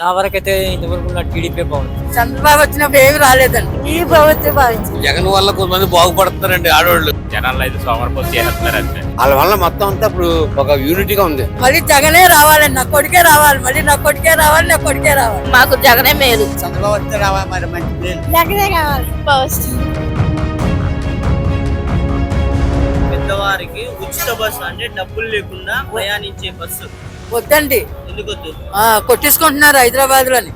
నా వరకైతే ఇంతవరకు ఉన్న టీడీపీ బాగుంది. చంద్రబాబు వచ్చినప్పుడు ఏమి రాలేదండి. ఈ ప్రభుత్వం భావించింది. జగన్ వల్ల కొంతమంది బాగుపడుతున్నారండి. ఆడవాళ్ళు జనాల్లో అయితే సోమరపోతు చేస్తున్నారు అంతే. వాళ్ళ వల్ల మొత్తం అంతా ఇప్పుడు ఒక యూనిటీగా ఉంది. మళ్ళీ జగనే రావాలండి. నా కొడుకే రావాలి. మళ్ళీ నా కొడుకే రావాలి. నా కొడుకే రావాలి. మాకు జగనే మేలు. చంద్రబాబు వస్తే రావాలి. మరి మంచి మేలు. జగనే కావాలి ఫస్ట్. పెద్దవారికి ఉచిత బస్సు అంటే డబ్బులు లేకుండా ప్రయాణించే బస్సు వద్దండి. ఎందుకొద్దు? కొట్టించుకుంటున్నారు హైదరాబాద్ లోని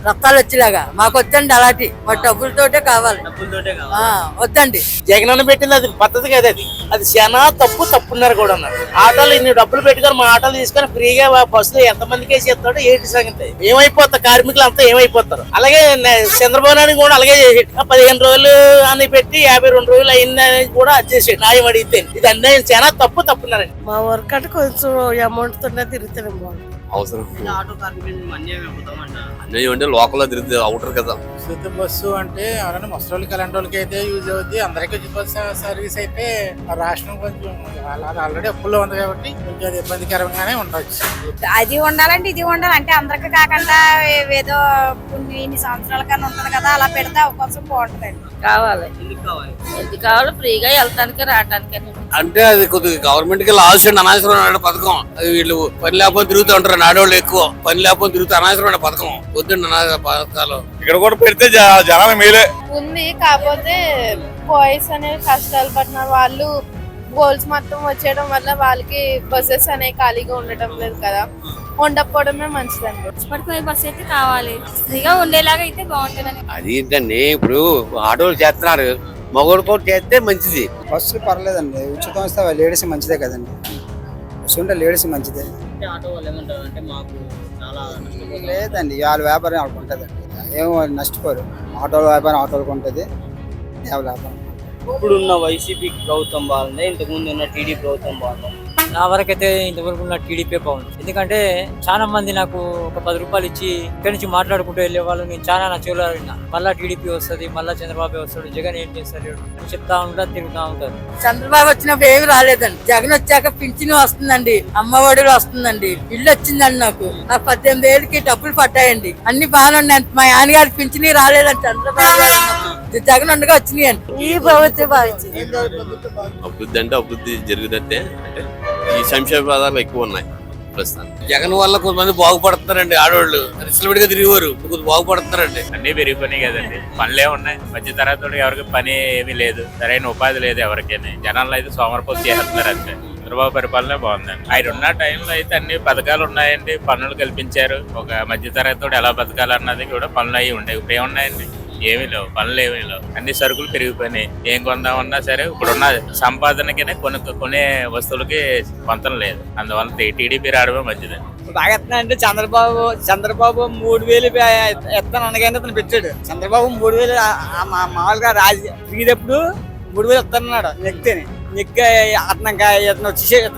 రక్తాలు వచ్చేలాగా. మాకు వద్దండి అలాంటి. మా డబ్బులతోటే కావాలి. డబ్బులతోటే కావాలి. వద్దండి. జగన్ అన్న పెట్టింది అది పద్ధతి కదా. అది చాలా తప్పున్నారు కూడా అన్నారు. ఆటోలు ఇన్ని డబ్బులు పెట్టుకొని మా ఆటోలు తీసుకొని ఫ్రీగా బస్సులు ఎంతమందికి వేసి ఇస్తాడో ఏంటి సంగతి. ఏమైపోతారు కార్మికులు అంతా ఏమైపోతారు. అలాగే చంద్రబాబు నాయుడు కూడా అలాగే చేసేది. 15 రోజులు అని పెట్టి 52 రోజులు అయిందని కూడా అది చేసేది. న్యాయం అడిగితే ఇది అన్యాయం చాలా తప్పున్నారండి. మా వర్క్ అంటే కొంచెం అమౌంట్ తోనే తిరుగుతున్నాం. అవసరం ఆటో కార్మికులు అన్యాయం అయిపోతామంట. అన్యాయం అంటే లోకల్లో తిరిగితే అవుటర్ కదా. ఉచిత బస్సు అంటే ఎవరైనా ముసలి అలాంటి వాళ్ళకి అయితే యూజ్ అవుద్ది. అందరికీ ఉచిత బస్సు సర్వీస్ అయితే రాష్ట్రం కొంచెం ఆల్రెడీ అప్పుల్లో ఉంది కాబట్టి కొంచెం అది ఇబ్బందికరంగానే ఉండొచ్చు. అది ఉండాలంటే ఇది ఉండాలి అంటే అందరికి కాకుండా ఏదో ఇన్ని సంవత్సరాల కన్నా ఉంటుంది కదా, అలా పెడితే అవకాశం బాగుంటుందండి. కావాలి. ఎందుకు కావాలి? ఎందుకు కావాలి? ఫ్రీగా వెళ్తానికి రావడానికి. అంటే అది కొద్దిగా గవర్నమెంట్ కి లాస్ అండి. అనవసరమైన పథకం అది. వీళ్ళు పని లేకపోతే తిరుగుతూ ఉంటారు. ఆడవాళ్ళు ఎక్కువ పని లేకపోతే తిరుగుతూ అనవసరమైన పథకం వద్దండి. పథకాలు ఇక్కడ కూడా పెడితే జనాల మేలే ఉంది. కాకపోతే బాయ్స్ అనేవి కష్టాలు పడుతున్నారు. వాళ్ళు గోల్స్ మొత్తం వచ్చేయడం వల్ల వాళ్ళకి బస్సెస్ అనేవి ఖాళీగా ఉండటం లేదు కదా, ఉండకపోవడమే మంచిదండి. పడుకునే బస్సు అయితే కావాలి. ఫ్రీగా ఉండేలాగా అయితే బాగుంటుందని. అది ఏంటండి ఇప్పుడు ఆడవాళ్ళు చేస్తున్నారు. మగవాడు కూడా చేస్తే మంచిది. బస్సులు పర్లేదండి. ఉచితం ఇస్తే లేడీస్ మంచిదే కదండి. ఉంటే లేడీస్ మంచిదే. ఆటో వాళ్ళు ఏమంటారు అంటే మాకు చాలా నష్టపోతుంది. లేదండి వాళ్ళ వ్యాపారం వాళ్ళకు ఉంటుందండి. ఏమో నష్టపోరు. ఆటోల వ్యాపారం ఆటోలకు ఉంటుంది. వ్యాపారం ఇప్పుడున్న వైసీపీ ప్రభుత్వం బాగుంది, ఇంతకు ముందు ఉన్న టీడీపీ ప్రభుత్వం బాగుంది. నా వరకైతే ఇంతవరకు ఉన్న టీడీపీ బాగుంది. ఎందుకంటే చాలా మంది నాకు ఒక 10 రూపాయలు ఇచ్చి ఇక్కడి నుంచి మాట్లాడుకుంటూ వెళ్ళే వాళ్ళు నేను చాలా నా చెవులు విన్నా. మళ్ళా టీడీపీ వస్తుంది, మళ్ళా చంద్రబాబు వస్తాడు, జగన్ ఏం చేస్తాడు అని చెప్తా ఉంటారు, తిరుగుతా ఉంటారు. చంద్రబాబు వచ్చినప్పుడు ఏమి రాలేదండి. జగన్ వచ్చాక పింఛను వస్తుందండి, అమ్మఒడిలు వస్తుందండి, ఇల్లు వచ్చిందండి. నాకు 18 ఏళ్ళకి డబ్బులు పట్టాయండి. అన్ని బాగానే ఉన్నాయి. మా నాన్నగారి పింఛని రాలేదండి. చంద్రబాబు గారు జగన్ ఉండగా వచ్చినాయండి. ఈ ప్రభుత్వం భావించింది. అభివృద్ధి అంటే అభివృద్ధి జరుగుతుంటే అంటే ఈ సంక్షేమ పదాలు ఎక్కువ ఉన్నాయి ప్రస్తుతానికి. జగన్ వల్ల కొంతమంది బాగుపడుతున్నారండి. ఆడవాళ్ళు రిసల్విడిగా తిరిగేవారు కొంచెం బాగుపడుతున్నారండి. అన్ని పెరిగిపోయినాయి కదండి. పనులే ఉన్నాయి. మధ్య తరగతి ఎవరికి పని ఏమీ లేదు, సరైన ఉపాధి లేదు ఎవరికైనా. జనాల్లో అయితే సోమరపోతు చేస్తున్నారు అంతే. చంద్రబాబు పరిపాలనే బాగుందండి. ఆయన ఉన్న టైంలో అయితే అన్ని పథకాలు ఉన్నాయండి, పనులు కల్పించారు. ఒక మధ్య తరగతి ఎలా బతకాలన్నది కూడా పనులు అయ్యి ఉండేవి. ఇప్పుడు ఏమున్నాయండి? ఏమీ లేవు, పనులు ఏమీ లేవు. అన్ని సరుకులు పెరిగిపోయినాయి. ఏం కొందామన్నా సరే ఇప్పుడున్న సంపాదనకినే కొనే వస్తువులకి పొంతం లేదు. అందువల్ల టీడీపీ రావడమే మంచిదండి. బాగా ఎత్తున్నా అంటే చంద్రబాబు 3000 ఎత్తాను అనగానే అతను పెట్టాడు. చంద్రబాబు 3000 మామూలుగా దిగేటప్పుడు 3000 ఎత్తానన్నాడు. అతను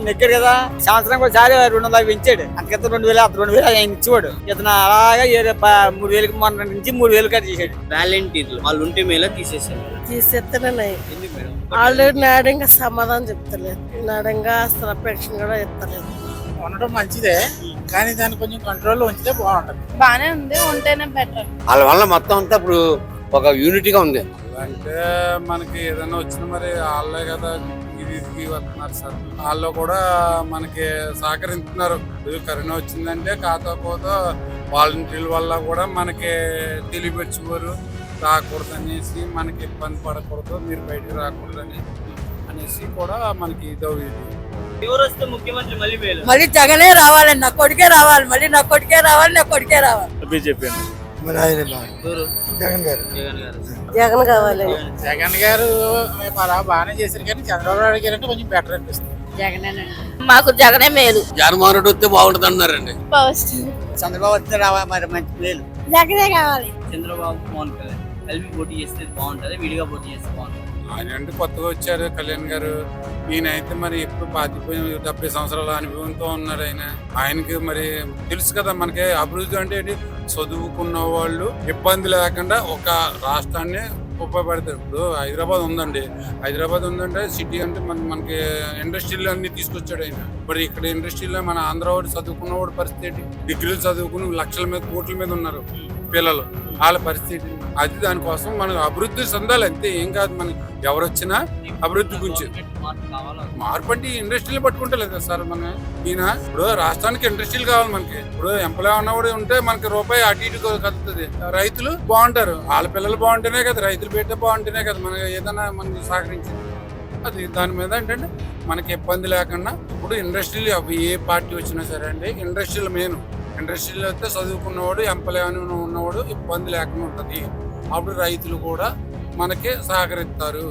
నెక్కాడు కదా. సంవత్సరానికి ఒకసారి 200 పెంచాడు. అంతకంతా 2000 ఆయన ఇచ్చేవాడు. ఇతను అలాగా 3000కి మొన్న నుంచి 3000 కట్ చేశాడు. వాలంటీర్లు వాళ్ళు ఉంటే మేలా తీసేస్తానే ఆల్రెడీ నాడంగా సమాధానం చెప్తలేదు. నాడంగా అసలు పెన్షన్ కూడా ఇస్తలేదు. ఉండడం మంచిదే, కానీ దాన్ని కొంచెం కంట్రోల్లో ఉంచితే బాగుంటుంది. బానే ఉంది, ఉంటేనే బెటర్. వాళ్ళ వల్ల మొత్తం అంతా ఇప్పుడు ఒక యూనిటీగా ఉంది. అంటే మనకి ఏదైనా వచ్చినా మరి వాళ్ళే కదా ఇది వస్తున్నారు సార్. వాళ్ళు కూడా మనకి సహకరిస్తున్నారు. కరోనా వచ్చిందంటే కాకపోతే వాలంటీర్ల వల్ల కూడా మనకి తెలియపెచ్చుకోరు. రాకూడదు అనేసి, మనకి ఇబ్బంది పడకూడదు, మీరు బయటకు రాకూడదు అనేసి కూడా మనకి ఎవరు వస్తే ముఖ్యమంత్రి మళ్ళీ మేలు? మళ్ళీ జగనే రావాలండి. నా కొడుకే రావాలి. మళ్ళీ నా కొడుకే రావాలి. నా కొడుకే రావాలి. బీజేపీ జగన్ గారు జగన్ కావాలి. జగన్ గారు అలా బాగానే చేశారు, కానీ చంద్రబాబు నాయుడు గారు అంటే కొంచెం బెటర్ అనిపిస్తుంది. మాకు జగనే మేలు. జగన్మోహన్ రెడ్డి వస్తే బాగుంటుంది అన్నారండి. ఫస్ట్ చంద్రబాబు వస్తే రావాలి. మరి మంచి మేలు. జగనే కావాలి. చంద్రబాబు పవన్ కళ్యాణ్ కలిపి పోటీ చేస్తే బాగుంటుంది, విడిగా పోటీ చేస్తే బాగుంటుంది. ఆయన అంటే కొత్తగా వచ్చారు కళ్యాణ్ గారు. ఈయనైతే మరి ఎప్పుడు 70 సంవత్సరాల అనుభవంతో ఉన్నాడు. ఆయనకి మరి తెలుసు కదా మనకి అభివృద్ధి అంటే చదువుకున్న వాళ్ళు ఇబ్బంది లేకుండా ఒక రాష్ట్రాన్ని ఉపయోగపడతాయి. ఇప్పుడు హైదరాబాద్ ఉందండి, హైదరాబాద్ ఉందంటే సిటీ అంటే మనకి ఇండస్ట్రీలు అన్ని తీసుకొచ్చాడు ఆయన. మరి ఇక్కడ ఇండస్ట్రీలో మన ఆంధ్ర వాడు చదువుకున్న వాడు పరిస్థితి ఏంటి? డిగ్రీలు చదువుకుని లక్షల మీద కోట్ల మీద ఉన్నారు పిల్లలు, వాళ్ళ పరిస్థితి అది. దానికోసం మనకు అభివృద్ధి చెందాలి అంతే, ఏం కాదు. మనకి ఎవరు వచ్చినా అభివృద్ధి గురించి మార్పు అంటే ఇండస్ట్రీలు పట్టుకుంటే లేదా సార్ మన ఈయన. ఇప్పుడు రాష్ట్రానికి ఇండస్ట్రీలు కావాలి మనకి. ఇప్పుడు ఎంప్లాయ్ ఉన్నవాడు ఉంటే మనకి రూపాయి అటు ఇటు కదుతుంది. రైతులు బాగుంటారు, వాళ్ళ పిల్లలు బాగుంటేనే కదా, రైతులు పెట్టే బాగుంటేనే కదా మనకి ఏదైనా మనకి సహకరించింది. అది దాని మీద ఏంటంటే మనకి ఇబ్బంది లేకుండా ఇప్పుడు ఇండస్ట్రీలు అవి ఏ పార్టీ వచ్చినా సరే అండి, ఇండస్ట్రీలు మెయిన్. ఇండస్ట్రీలో అయితే చదువుకున్నవాడు ఎంప్లాయ్ అని ఉన్నవాడు ఇబ్బంది లేకుండా ఉంటుంది. అప్పుడు రైతులు కూడా మనకి సహకరిస్తారు.